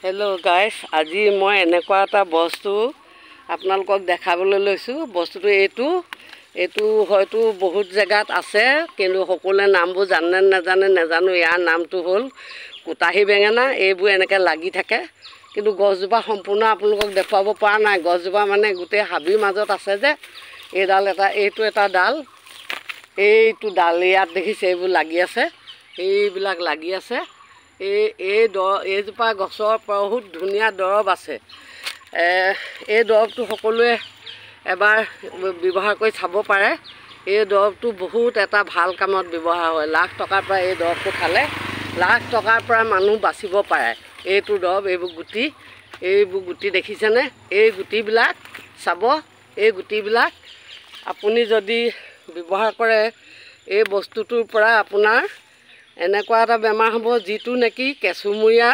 Hello' গাইছ, আজি মই এনেকুৱা এটা বস্তু আপোনালোকক দেখাবলৈ লৈছোঁ। বস্তুটো এইটো হয়তো বহুত জেগাত আছে, কিন্তু সকলোৱে নামবোৰ জানে নাজানে নাজানো। ইয়াৰ নামটো হ'ল কোটাহী বেঙেনা। এইবোৰ এনেকৈ লাগি থাকে, কিন্তু গছজোপা সম্পূৰ্ণ আপোনালোকক দেখুৱাব পৰা নাই। গছজোপা মানে গোটেই হাবিৰ মাজত আছে যে এইটো এটা ডাল, এইটো ডাল ইয়াত দেখিছে, এইবোৰ লাগি আছে, এইবিলাক লাগি আছে। এইজোপা গছৰ বহুত ধুনীয়া দৰৱ আছে। এই দৰৱটো সকলোৱে এবাৰ ব্যৱহাৰ কৰি চাব পাৰে। এই দৰৱটো বহুত এটা ভাল কামত ব্যৱহাৰ হয়। লাখ টকাৰ পৰা এই দৰৱটো খালে লাখ টকাৰ পৰা মানুহ বাচিব পাৰে। এইটো দৰৱ, এইবোৰ গুটি দেখিছেনে? এই গুটিবিলাক চাব, এই গুটিবিলাক আপুনি যদি ব্যৱহাৰ কৰে, এই বস্তুটোৰ পৰা আপোনাৰ এনেকুৱা এটা বেমাৰ হ'ব, যিটো নেকি কেঁচুমূৰীয়া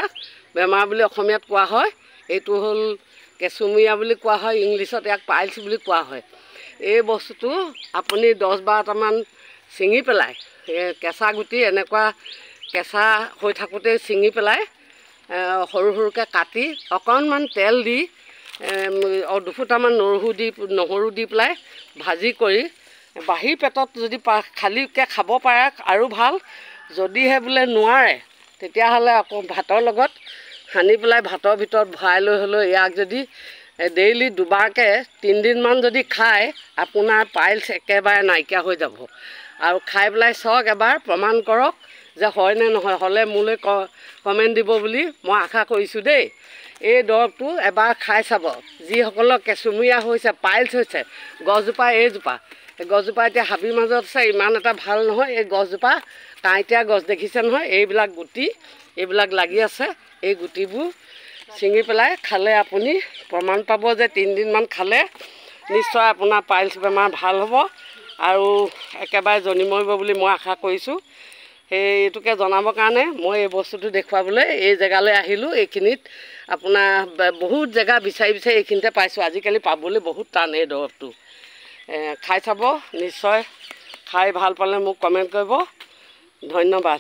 বেমাৰ বুলি অসমীয়াত কোৱা হয়। এইটো হ'ল কেঁচুমূৰীয়া বুলি কোৱা হয়, ইংলিছত ইয়াক পাইলছ বুলি কোৱা হয়। এই বস্তুটো আপুনি 10-12টামান ছিঙি পেলাই, কেঁচা গুটি এনেকুৱা কেঁচা হৈ থাকোঁতেই ছিঙি পেলাই সৰু সৰুকৈ কাটি অকণমান তেল দি দুফুটামান নহৰু দি পেলাই ভাজি কৰি বাহিৰ পেটত যদি খালীকৈ খাব পাৰে আৰু ভাল। যদিহে বোলে নোৱাৰে, তেতিয়াহ'লে আকৌ ভাতৰ লগত সানি পেলাই ভাতৰ ভিতৰত ভৰাই লৈ হ'লেও ইয়াক যদি ডেইলি দুবাৰকৈ 3 দিনমান যদি খায়, আপোনাৰ পাইলছ একেবাৰে নাইকিয়া হৈ যাব। আৰু খাই পেলাই চাওক, এবাৰ প্ৰমাণ কৰক যে হয় নে নহয়। হ'লে মোলৈ কমেণ্ট দিব বুলি মই আশা কৰিছোঁ দেই। এই দৰৱটো এবাৰ খাই চাব। যিসকলৰ কেঁচুমূৰীয়া হৈছে, পাইলছ হৈছে, গছজোপা এতিয়া হাবিৰ মাজত আছে, ইমান এটা ভাল নহয়। এই গছজোপা কাঁইটীয়া গছ দেখিছে নহয়, এইবিলাক গুটি এইবিলাক লাগি আছে। এই গুটিবোৰ ছিঙি পেলাই খালে আপুনি প্ৰমাণ পাব যে 3 দিনমান খালে নিশ্চয় আপোনাৰ পাইলছ বেমাৰ ভাল হ'ব আৰু একেবাৰে জনি মৰিব বুলি মই আশা কৰিছোঁ। এইটোকে জনাবৰ কাৰণে মই এই বস্তুটো দেখুৱাবলৈ এই জেগালৈ আহিলোঁ। এইখিনিত আপোনাৰ বহুত জেগা বিচাৰি এইখিনিতে পাইছোঁ। আজিকালি পাবলৈ বহুত টান এই দৰৱটো। খাই চাব, নিশ্চয় খাই ভাল পালে মোক কমেণ্ট কৰিব। ধন্যবাদ।